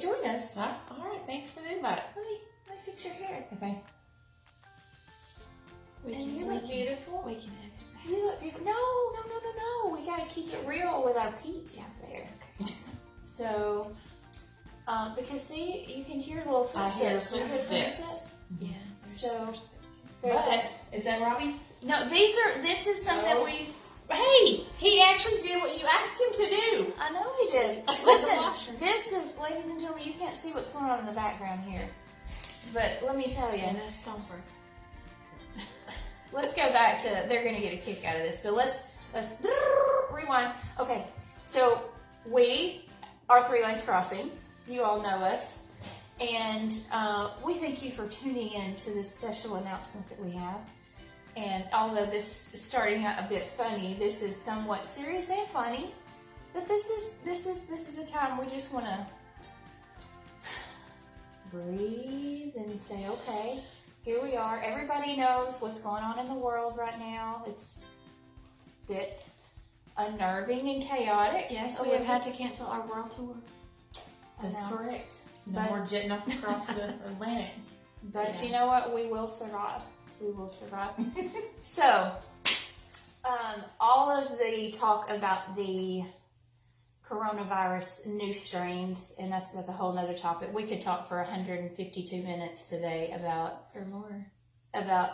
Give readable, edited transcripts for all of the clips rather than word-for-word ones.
join us. All right, thanks for the invite. Let me fix your hair. Okay. And you look beautiful. We can edit that. You look beautiful. No. We gotta keep it real with our peeps out there. Okay. So, because see, you can hear little footsteps. I hear footsteps. Yeah. So, there's that. Is that Robbie? No, this is something Oh. Hey, He actually did what you asked him to do. I know he did. Listen, this is, ladies and gentlemen, you can't see what's going on in the background here. But let me tell you. And a stomper. Let's go back to, they're going to get a kick out of this, but let's rewind. Okay, so we are Three Lanes Crossing. You all know us. And we thank you for tuning in to this special announcement that we have. And although this is starting out a bit funny, this is somewhat serious and funny. But this is a time we just want to breathe and say, okay, here we are. Everybody knows what's going on in the world right now. It's a bit unnerving and chaotic. Yes, we have had to cancel our world tour. That's correct. No more jetting off across the Atlantic. But you know what? We will survive. We will survive. So, all of the talk about the coronavirus new strains, and that's a whole nother topic. We could talk for 152 minutes today about Or more. about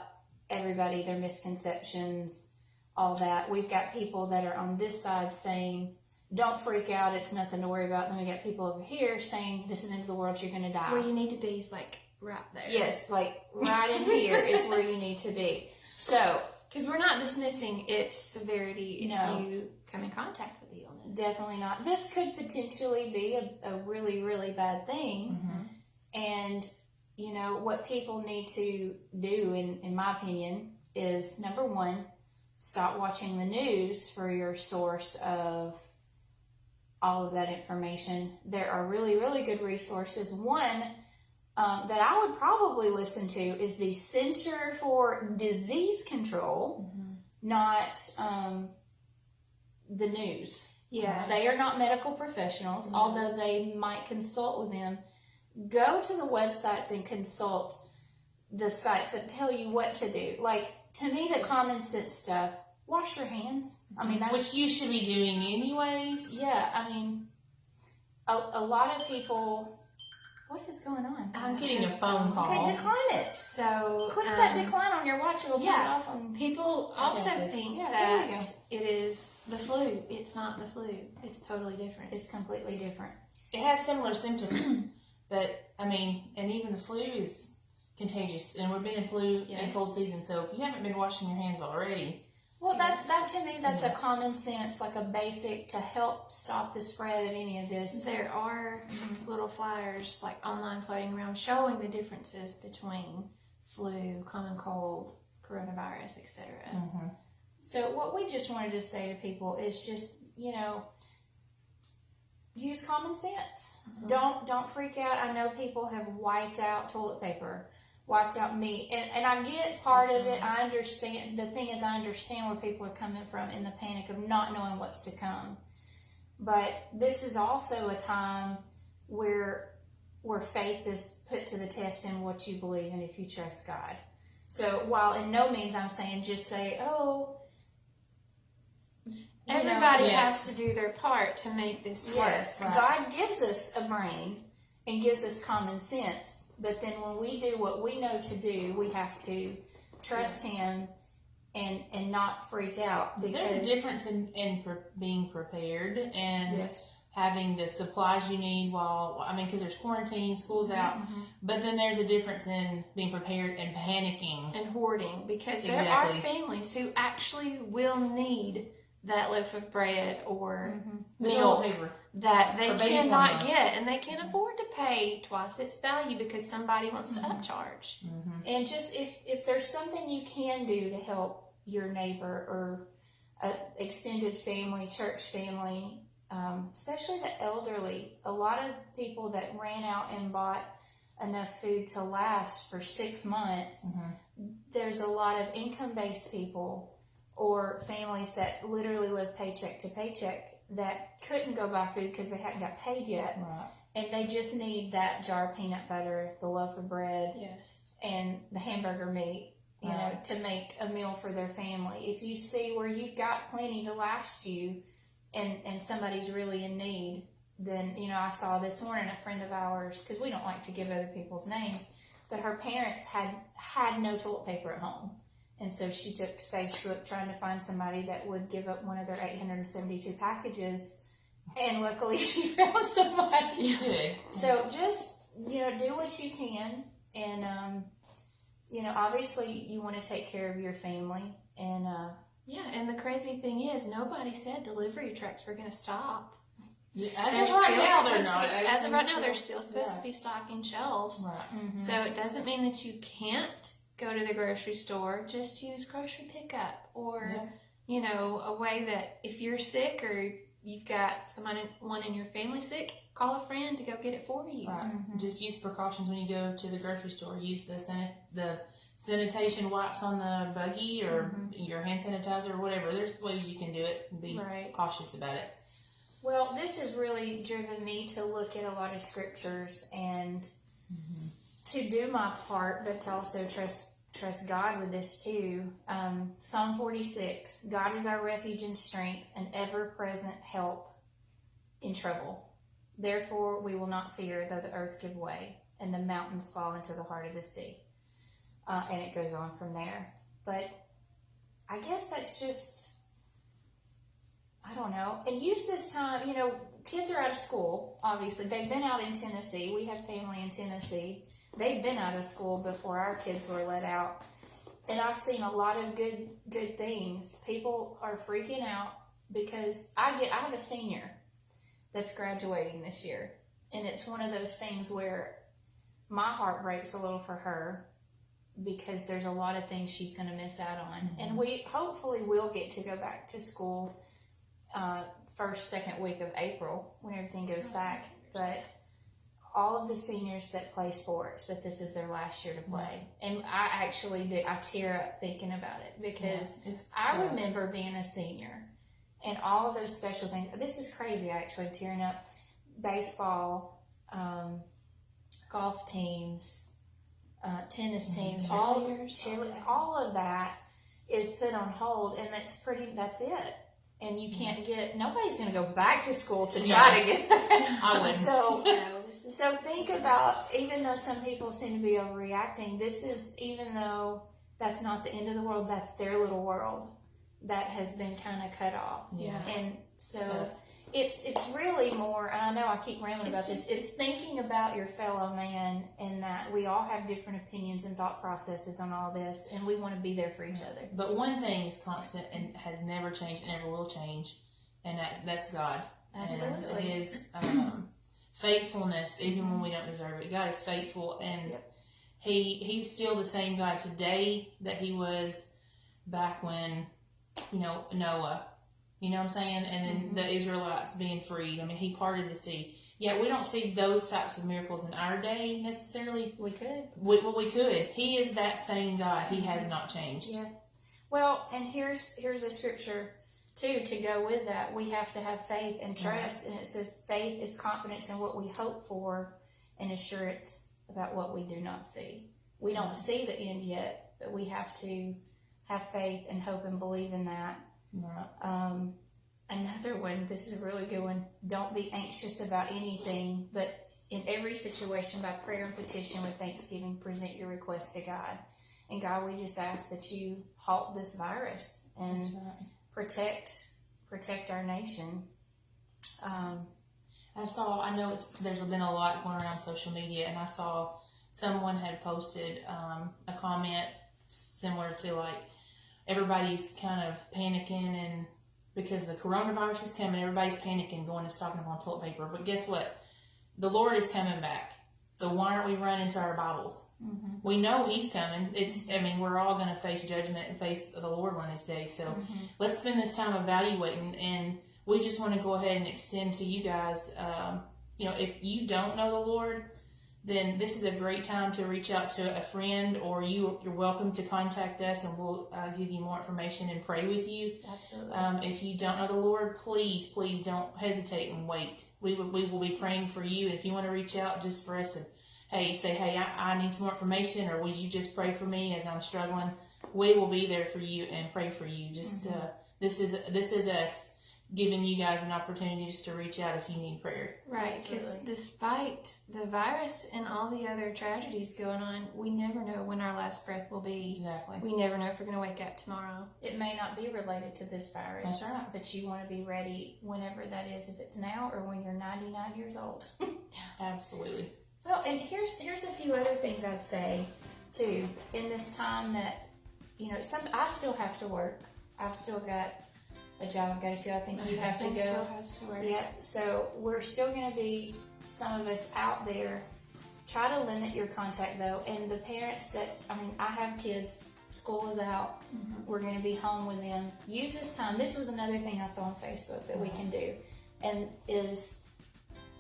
everybody, their misconceptions, all that. We've got people that are on this side saying, don't freak out, it's nothing to worry about. Then we got people over here saying, this is the end of the world, you're going to die. Where you need to be is like right there. Yes, like right in here is where you need to be. So, because we're not dismissing its severity if No. you come in contact with the illness. definitely not. This could potentially be a really, really bad thing. Mm-hmm. And, you know, what people need to do, in my opinion, is number one, stop watching the news for your source of all of that information. There are really, really good resources. One that I would probably listen to is the Center for Disease Control, not the news. Yeah. They are not medical professionals, although they might consult with them. Go to the websites and consult the sites that tell you what to do. Like, to me, the common sense stuff, wash your hands. I mean, that's... Which you should be doing anyways. Yeah, I mean, a lot of people... What is going on? I'm getting a phone call. Okay, decline it. So Click that decline on your watch. It'll turn it off on... people also think Yeah, there you that it is the flu. It's not the flu. It's totally different. It's completely different. It has similar symptoms, but I mean, and even the flu is contagious, and we're being in flu and cold season. So if you haven't been washing your hands already, Well, that to me, that's a common sense, like a basic to help stop the spread of any of this. There are little flyers like online floating around showing the differences between flu, common cold, coronavirus, etc. So what we just wanted to say to people is just, you know, use common sense. Don't freak out. I know people have wiped out toilet paper, wiped out meat, and I get part of it. I understand. The thing is, I understand where people are coming from in the panic of not knowing what's to come. But this is also a time where faith is put to the test in what you believe and if you trust God. So while in no means I'm saying just say, oh, Everybody has to do their part to make this work. Yes, right? God gives us a brain and gives us common sense. But then when we do what we know to do, we have to trust Him and not freak out. Because there's a difference in being prepared and having the supplies you need because there's quarantine, school's out. But then there's a difference in being prepared and panicking. And hoarding, because there are families who actually will need that loaf of bread or milk that they cannot get, and they can't afford to pay twice its value because somebody wants to upcharge. And just if there's something you can do to help your neighbor or an extended family, church family, especially the elderly, a lot of people that ran out and bought enough food to last for 6 months, there's a lot of income-based people or families that literally live paycheck to paycheck that couldn't go buy food because they hadn't got paid yet. Right. And they just need that jar of peanut butter, the loaf of bread, Yes. and the hamburger meat, you know, to make a meal for their family. If you see where you've got plenty to last you and somebody's really in need, then, you know, I saw this morning a friend of ours, because we don't like to give other people's names, but her parents had no toilet paper at home. And so she took to Facebook trying to find somebody that would give up one of their 872 packages. And luckily she found somebody. Good. So just, you know, do what you can. And, you know, obviously you want to take care of your family. And, yeah, and the crazy thing is, nobody said delivery trucks were going to stop. Yeah, as of right now, they're not. As of right now, they're still supposed to be stocking shelves. Right. mm-hmm. So it doesn't mean that you can't go to the grocery store. Just use grocery pickup, or you know, a way that if you're sick or you've got one in your family sick, call a friend to go get it for you. Right. Mm-hmm. Just use precautions when you go to the grocery store. Use the sanitation wipes on the buggy, or your hand sanitizer, or whatever. There's ways you can do it and be cautious about it. Well, this has really driven me to look at a lot of scriptures and to do my part, but to also trust God with this too. Psalm 46, God is our refuge and strength, an ever-present help in trouble. Therefore, we will not fear, though the earth give way and the mountains fall into the heart of the sea. And it goes on from there. But I guess that's just, I don't know. And use this time, you know, kids are out of school, obviously. They've been out in Tennessee. We have family in Tennessee. They've been out of school before our kids were let out. And I've seen a lot of good things. People are freaking out because I have a senior that's graduating this year. And it's one of those things where my heart breaks a little for her because there's a lot of things she's going to miss out on. And we hopefully will get to go back to school first, second week of April when everything goes back. But all of the seniors that play sports, that this is their last year to play. And I actually do. I tear up thinking about it because I remember being a senior and all of those special things. This is crazy, actually, tearing up. Baseball, golf teams, tennis teams, all of that is put on hold, and that's it. And you can't nobody's going to go back to school to try to get that. I wouldn't. So think about, even though some people seem to be overreacting, this is, even though that's not the end of the world, that's their little world that has been kind of cut off. Yeah. And so it's really more, and I know I keep rambling about this, it's thinking about your fellow man, and that we all have different opinions and thought processes on all this, and we want to be there for each other. But one thing is constant and has never changed and never will change, and that's God. Absolutely. And His faithfulness, even when we don't deserve it. God is faithful, and He's still the same God today that He was back when, you know, Noah. You know what I'm saying? And then the Israelites being freed. I mean, He parted the sea. Yeah, we don't see those types of miracles in our day necessarily. We could. We could. He is that same God. He has not changed. Yeah. Well, and here's a scripture too to go with that. We have to have faith and trust, and it says faith is confidence in what we hope for and assurance about what we do not see. We don't see the end yet, but we have to have faith and hope and believe in that. Right. Another one, this is a really good one. Don't be anxious about anything, but in every situation, by prayer and petition with thanksgiving, present your requests to God. And God, we just ask that you halt this virus and protect our nation. I know there's been a lot going around social media, and I saw someone had posted a comment similar to like, everybody's kind of panicking, and because the coronavirus is coming, everybody's panicking, going and stocking up on toilet paper. But guess what? The Lord is coming back. So why aren't we running to our Bibles? Mm-hmm. We know He's coming. We're all going to face judgment and face the Lord one of these days. So let's spend this time evaluating. And we just want to go ahead and extend to you guys, if you don't know the Lord, then this is a great time to reach out to a friend, or you're welcome to contact us, and we'll give you more information and pray with you. Absolutely. If you don't know the Lord, please don't hesitate and wait. We will be praying for you. And if you want to reach out just for us to, say, I need some more information, or would you just pray for me as I'm struggling? We will be there for you and pray for you. Just this is us giving you guys an opportunity just to reach out if you need prayer. Right, because despite the virus and all the other tragedies going on, we never know when our last breath will be. Exactly. We never know if we're going to wake up tomorrow. It may not be related to this virus. That's right. But you want to be ready whenever that is, if it's now or when you're 99 years old. Absolutely. Well, and here's a few other things I'd say, too, in this time that, I still have to work. I've still got a job I've got to do. I think you have to go. Still has to work. Yeah, so we're still going to be, some of us out there. Try to limit your contact, though. And the parents that, I have kids, school is out, we're going to be home with them. Use this time. This was another thing I saw on Facebook that we can do, and is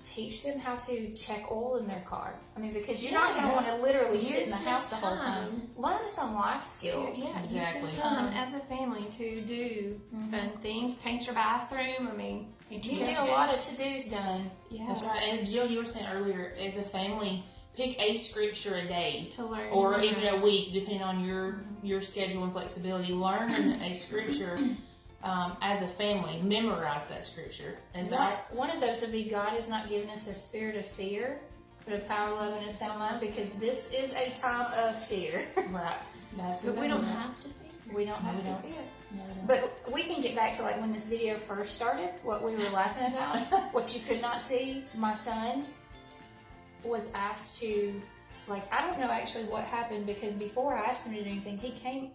teach them how to check oil in their car. Because you're not going to want to literally sit in the house the whole time. Learn some life skills. Yeah, Exactly. use this time as a family to do fun things. Paint your bathroom. Paint You your get kitchen. a lot of to-dos done. Yeah. That's right. And Jill, you were saying earlier, as a family, pick a scripture a day. To learn. Or even a week, depending on your schedule and flexibility. Learn a scripture as a family. Memorize that scripture. One of those would be, God has not given us a spirit of fear, but a power, love, and a sound mind, because this is a time of fear. Right. But we don't have to fear. We don't have to don't. fear. No, But we can get back to when this video first started, what we were laughing about, what you could not see. My son was asked to, I don't know actually what happened, because before I asked him to do anything, he came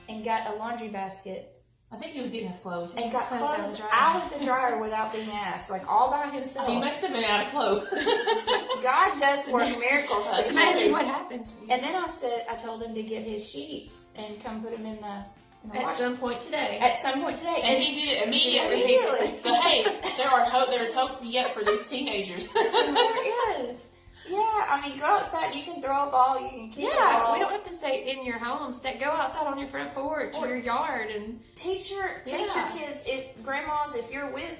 and got a laundry basket I think he was getting his clothes. and got Clothes clothes out out of the dryer without being asked, all by himself. He must have been out of clothes. God does work miracles. That's It's amazing what happens. And then I told him to get his sheets and come put them in the At wash. some point today. At some point today. And he did it immediately. So hey, there's hope yet for these teenagers. There is. Yeah, go outside. You can throw a ball. You can kick a ball. We don't have to stay in your home. Go outside on your front porch or your yard and teach your kids. If you're with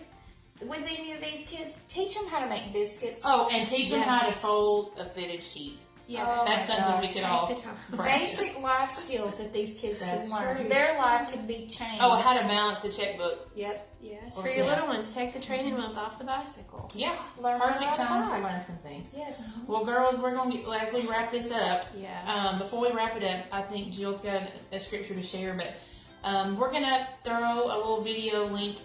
any of these kids, teach them how to make biscuits. Oh, and teach them how to fold a fitted sheet. Yeah, That's something we could all Take the time. practice. basic life skills that these kids That's can learn. true. Their life can be changed. Oh, how to balance a checkbook. Yep. Yes, Or for your yeah. little ones, take the training wheels off the bicycle. Yeah, Learn how to perfect ride a times to bike. learn some things. Yes. Well, girls, we're gonna get, as we wrap this up. Yeah. Before we wrap it up, I think Jill's got a scripture to share, but we're gonna throw a little video link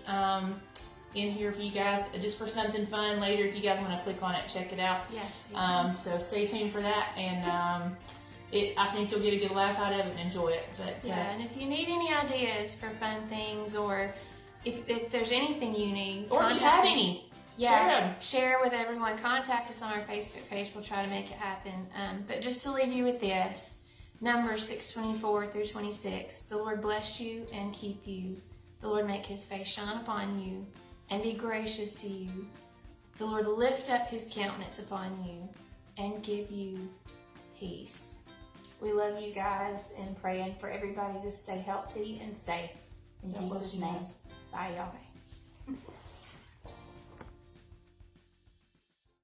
in here for you guys, just for something fun later. If you guys want to click on it, check it out. Yes. So stay tuned for that, and I think you'll get a good laugh out of it and enjoy it. But Yeah, and if you need any ideas for fun things, or if there's anything you need, or if you contact have us. any, Share with everyone. Contact us on our Facebook page. We'll try to make it happen. But just to leave you with this, Numbers 6:24-26. The Lord bless you and keep you. The Lord make His face shine upon you and be gracious to you. The Lord lift up His countenance upon you and give you peace. We love you guys, and praying for everybody to stay healthy and safe. In God bless Jesus' you name. guys. Bye, y'all.